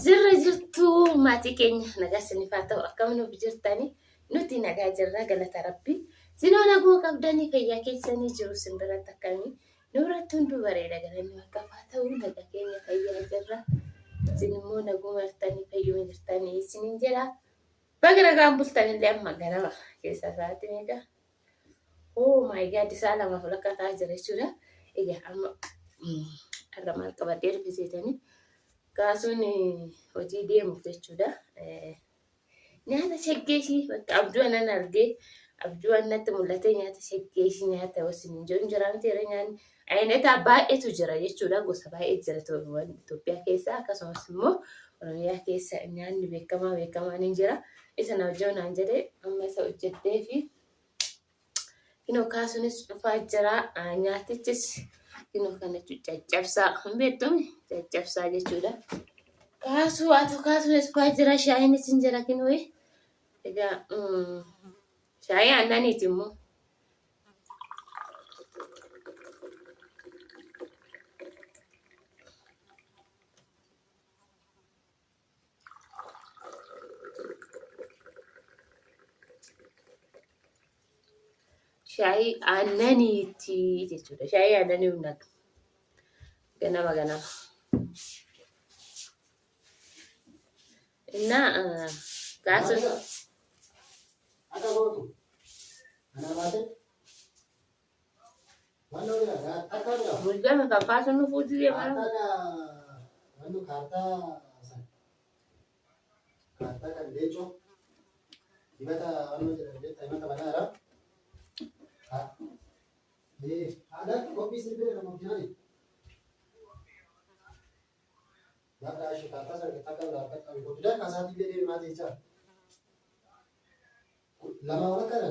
Zirra jirtu maatii keenya nagaa isiniif haa ta'u akkam nuuf jirtanii nuti nagaa jirra galata rabbii sinoo naguu qabdanii fayyaa keessanii jiru simbiratti akkamii nuuratti hunduu bareeda galanni waaqaaf haa ta'u nagaa keenya fayyaa jirra isin immoo naguu martanii fayyuma jirtanii isiniin jedha baga nagaan bultanillee amma ganama keessa sa'aatii meeqa oh my god isaa lama fulakkataa jira jechuudha egaa amma har'a maal qabadee dhufeetanii kaasuun hojii deemuuf jechuudha. Nyaata shaggeeshii bakka abduu anan argee abduu anatti mul'ate nyaata shaggeeshii nyaata wasiin jiru jiraanti yeroo nyaanni ayinata baay'eetu jira jechuudha. Gosa baay'ee jira Itoophiyaa keessa akkasumas immoo Oromiyaa keessa nyaanni beekamaa ni jira. Isa na wajjin naan jedhee amma isa hojjettee fi kinoo kaasuunis dhufaa jira nyaatichis kinoo kanatti caccabsaa hin beektuumi caccabsaa jechuudha. Kaasuu haa kaasuunis dhufaa jira shaayiinis hin jira kinoo egaa shaayii aannaniiti immoo. Shaayii aannaniiti jechuudha. Shaayii aannanii hundaatu ganama. Innaa kaasuun bulgama kan kaasuun nu fuuti deemaa ada kopi sendiri sama Jani. Maka kata saya katakan dapat kami kopi dan kasih dia mati cah. Lama orang kan?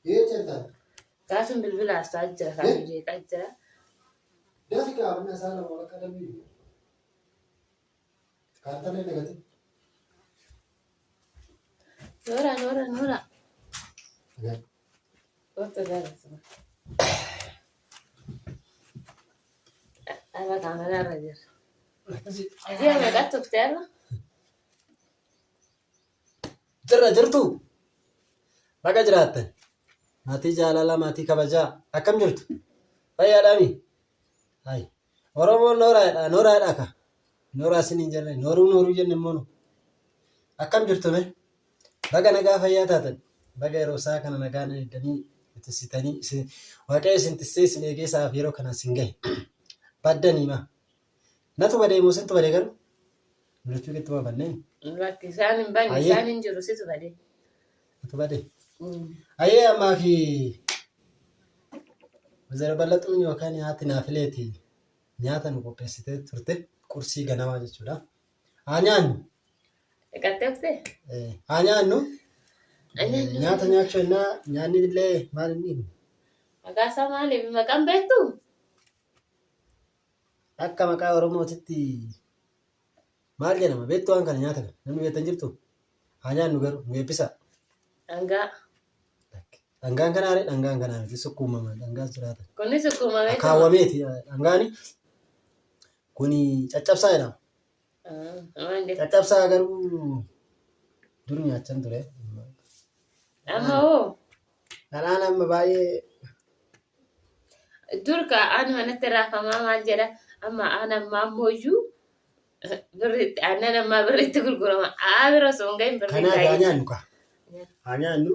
Ye cerita. kaasuun bilbila asxaa jira kan jeeqaa jira. Dia sih kalau misalnya orang kan ini. Kartanya negatif. Nora. Okay. Otto gara sama. Apa kamera rajar. Dia mereka tuh terus. Jirtu. Baga jiraatan. Maatii jaalala maatii kabajaa akkam jirtu? Fayyaadhaami? Hai. Oromoon nooraadha ka. Nooraa isiniin jenne nooruu jenne immoo akkam jirtu mee? Baga nagaa fayyaa taatan. Baga yeroo isaa kana nagaan eeganii itti waaqayyo isin tissee isin eegee isaaf yeroo kana isin gahe. Baddanii maa? Natu badee moo sintu badee garuu? Mul'achuu keetti maa banneen? Bakki isaan hin banne isaan hin jiru situ badee. Natu badee? Ayyee ammaa fi wazira bal'atuun yookaan haati naafileeti nyaata nu qopheessitee turte qursii ganamaa jechuudha. Haa nyaannu? Eegattee uffee? Haa nyaannu? Nyaata nyaachuu innaa nyaanni illee maal inni? Maqaa isaa maaliif maqaan beektu? Akka maqaa Oromootitti maal jedhama? Beektu waan kana nyaata kana namni beektan jirtu? Haa nyaannu garuu nu eebbisa. Dhangaa. Dhangaan kanaa dhangaan kanaa miti sukkuumama dhangaas jiraata. Kuni sukkuumamee Kaawwameeti dhangaani kuni caccabsaa jedhama. Caccabsaa garuu dur nyaachan ture. Amma hoo? Dhalaan amma baay'ee. Dur ka aan manatti raafamaa maal jedha amma aan ammaa ammoo birritti aannan ammaa birritti gurgurama. Bira songa hin birritti. Kanaaf haa nyaannu ka. Haa nyaannu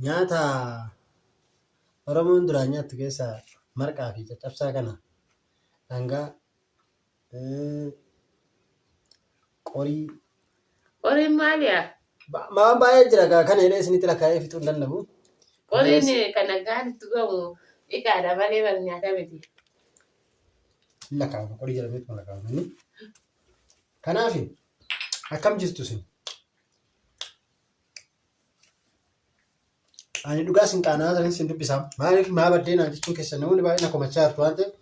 nyaata Oromoon duraan nyaattu keessaa marqaa fi caccabsaa kana dhangaa qorii. Qoriin maaliyaa? Maan baay'ee jira kana jedhee isinitti lakkaa'ee fixuu hin danda'amu. Qoriin kan nagaan itti gahu dhiqaadha malee bal nyaata miti. Lakkaa'ama qorii jedhameetu lakkaa'ama. Kanaaf akkam jirtu isin? Ani dhugaa isin qaanaa sanis isin dubbisaa. Maaliif maa baddeenaa jechuun keessan namoonni baay'een akkuma chaartu waan ta'eef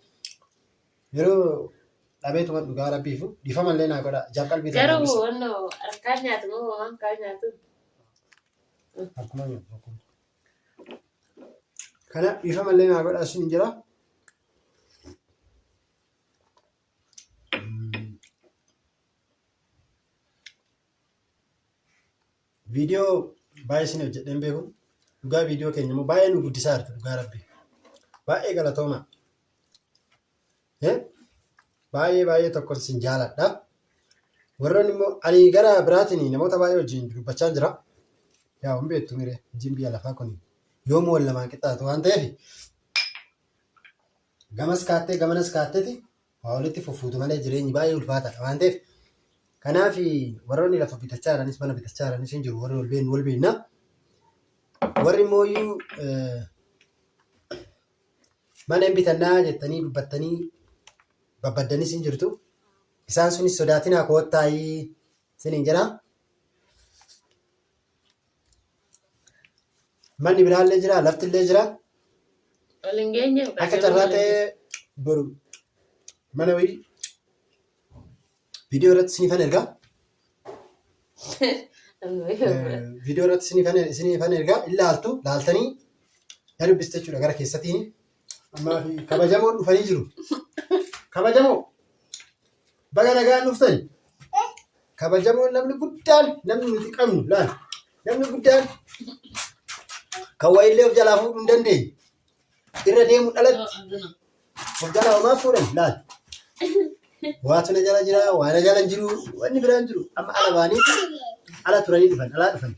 yeroo dhabeetuma dhugaa rabbiifu dhiifamallee naa godha. Jalqalbii ta'e. Garuu wannoo harkaan nyaatu moo waan kaan nyaatu? Akkuma nyaatu. Kana dhiifamallee naa godha isin jira. viidiyoo baay'ee isin hojjedheen beeku. Dhugaa viidiyoo keenya immoo baay'ee nu guddisaa jirtu dhugaa rabbi. Baay'ee galatooma. Baay'ee tokko isin jaaladha. Warroonni immoo ani gara biraatiin namoota baay'ee wajjin dubbachaa jira. Yaa hin beektu mire wajjin biyya lafaa kun yoomuu wal lamaan qixxaatu waan ta'eef gamas kaattee gamanas kaatteeti waa walitti fuffuutu malee jireenyi baay'ee ulfaataadha waan ta'eef kanaaf warroonni lafa bitachaa jiranis mana bitachaa jiranis hin jiru warri wal beekna. Warri mooyyuu mana hin bitannaa jettanii dubbattanii babbaddanis hin jirtu. Isaan sunis sodaatinaa koottaayii isiniin jira. Manni biraallee jira, laftillee jira. Akka carraa ta'ee boru mana wayii viidiyoo irratti isiniifan ergaa. Viidiyoo irratti isiniifan ergaa. Ilaaltu laaltanii yaa dubbiste jechuudha gara keessatiin. Ammaa fi kabajamoon dhufanii jiru. Kabajamoo baga nagaan dhuftani. Kabajamoon namni guddaan namni nuti qabnu laal. Namni guddaan kan wayillee of jalaa fuudhuu hin dandeenye. Irra deemu dhalatti of jalaa homaa fuudhan laal. Waatu na jala jira, waa na jala hin jiru, wanni biraan jiru. Amma ala baanii ala turanii dhufan, alaa dhufan.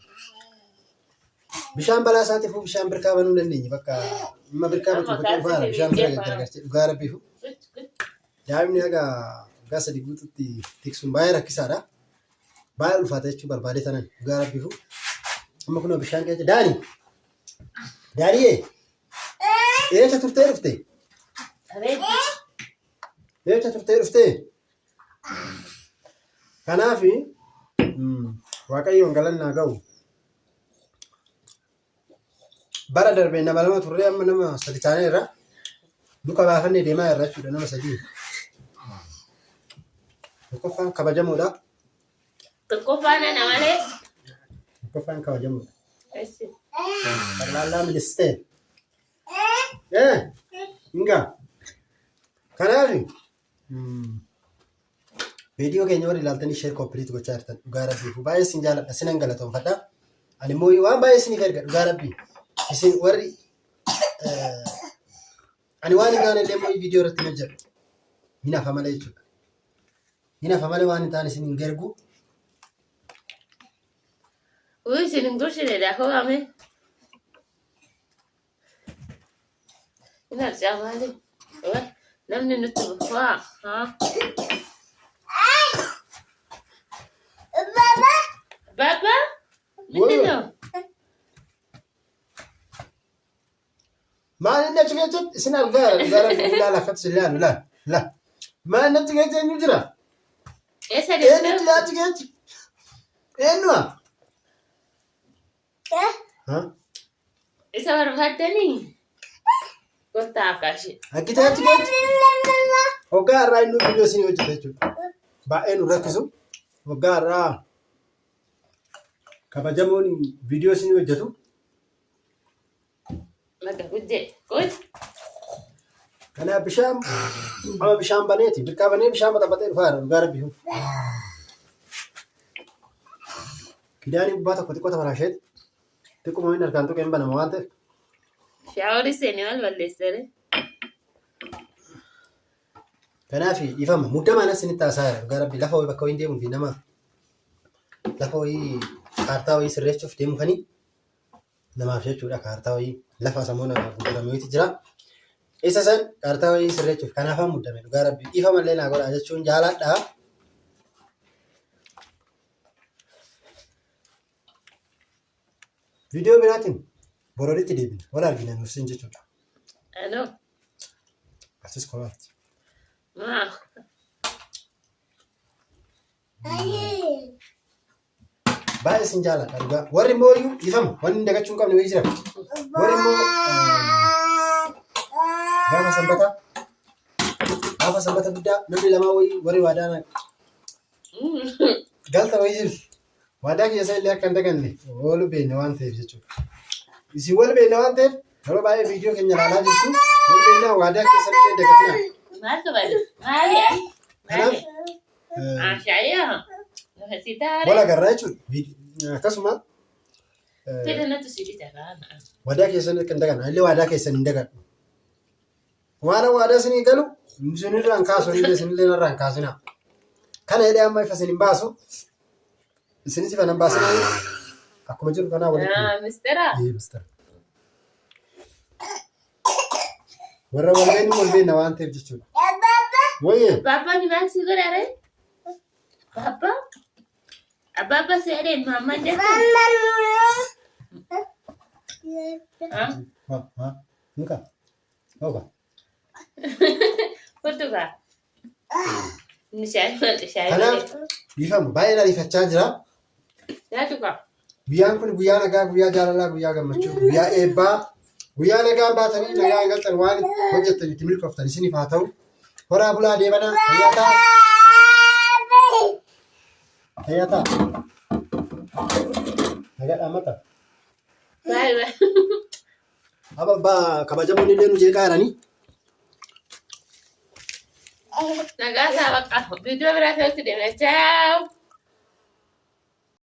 Bishaan balaa isaatiif bishaan birkaa banuu hin dandeenye bakka amma birkaa batu faca'uu faana bishaan bira gargaartee dhugaa rabbiifu. Daa'imni haga waggaa 3 guutuutti tiksuun baay'ee rakkisaadha. Baay'ee ulfaata jechuu barbaade tanan dhugaa rabbiifu. Amma kunoo bishaan keessa daanii. Daani'ee eessa turtee dhufte? Eessa turtee dhufte? Kanaaf Waaqayyoon galannaa ga'u. Bara darbee nama 2 turree amma nama 3 taaneerra. Luka baafannee deemaa irra jechuudha nama 3. Tokkoffaan kabajamoodha. Tokkoffaan ana malee. Tokkoffaan kabajamoodha. Parlaalaa ministeera. Ingaa. Kanaaf viidiyoo keenya warri ilaaltanii sheer koppiliitu gochaa jirtan dhugaa rabbiifu baay'ee isin jaaladha sinan galatoomfadha. Ani immoo waan baay'ee isiniif erga dhugaa rabbii. Isin warri ani waan hin gaane illee immoo viidiyoo irratti hin jedhu. Hin hafa malee jechuudha. Hin hafa malee waan hin taane isin hin gergu. Uy, sin un dulce de la joda, ina jamali. Namni nuti waa. Baba? Minno. Maal inni achi keessatti isin argaa gara ilaala akkatti ilaalu laal. Maal inni achi keessatti eenyu jira? Eessa deemtee? Eenyu jira achi keessatti? Eenyumaa? Isa barbaadanii gotta akashi. Akkita achi keessatti hoggaa irraa inni viidiyoo isin hojjeta jechuudha. Baay'ee nu rakkisu. Hoggaa irraa kabajamoon viidiyoo isin hojjetu. Laga gudde. Good. Kanaaf bishaan baneeti. Birkaa banee bishaan baxabatee dhufaa dhugaa rabbiifu. Kidaanii gubbaa tokko xiqqoo tapharaasheeti. Xiqquma inni harkaan tuqeen banama waan ta'eef. Shaaworii seenii maal balleessere? Kanaaf ifama muddamaan asinitti haasaa dhugaa rabbi lafa wayii bakka wayii deemuuf nama lafa wayii kaartaa wayii sirreessuuf deemufanii namaaf jechuudha kaartaa wayii lafa sammuu namaa gurgurame wayiiti jira. Isa san kaartaa wayii sirreessuuf kanaafan muddame dhugaa rabbi ifama illee naa godhaa jechuun jaaladha. Viidiyoo biraatiin boroditti deebina wal argina nuusin jechuudha. Alo. Asis kowaati. Baay'ee isin jaaladha dhugaa. Warri immoo ifama wanni dagachuu hin qabne wayii jira. Warri immoo gaafa sanbata guddaa namni lamaa wayii warri waadaa galta wayii jiru. Waadaa keessa illee akka hin daganne wal beekna waan ta'eef jechuudha. Isin wal beekna waan ta'eef yeroo baay'ee viidiyoo keenya ilaalaa jirtu wal beekna waadaa keessa illee dagatina. Maaltu bali? Maali? Kanaaf wal agarraa jechuudha. Akkasuma Fedhanatu si bitara. wadaa keessan kan dagan illee wadaa keessan hin dagan. Waan wadaa isinii galu isinirraan kaasu isinillee narraan kaasina. Kana hidhee amma ifa isin hin baasu. Isinis ifa nan baasina. Akkuma jiru kanaa walitti. Mistera. Mistera. Warra walbeenna waan ta'eef jechuudha. Wayye. Papa ni maal si godhare? Papa? Papa seede mama jette. Muka. Oba. Fotoga. Ni shayi. Kana bifamu baay'ee ifachaa jira. Yaatuka. Guyyaan kun guyyaa nagaa, guyyaa jaalalaa, guyyaa gammachuu, guyyaa eebbaa. Guyyaa nagaa baatanii nagaa galtan waan hojjetan itti milkooftan isiniif haa ta'u. Horaa bulaa deemanaa fayyataa. Fayyataa. Nagaa dhaamata. Baay'ee. Abbaa kabajamoonni illee nu jeeqaa jiranii. Nagaa isaa bakka viidiyoo biraa ta'utti deemna. Ciao.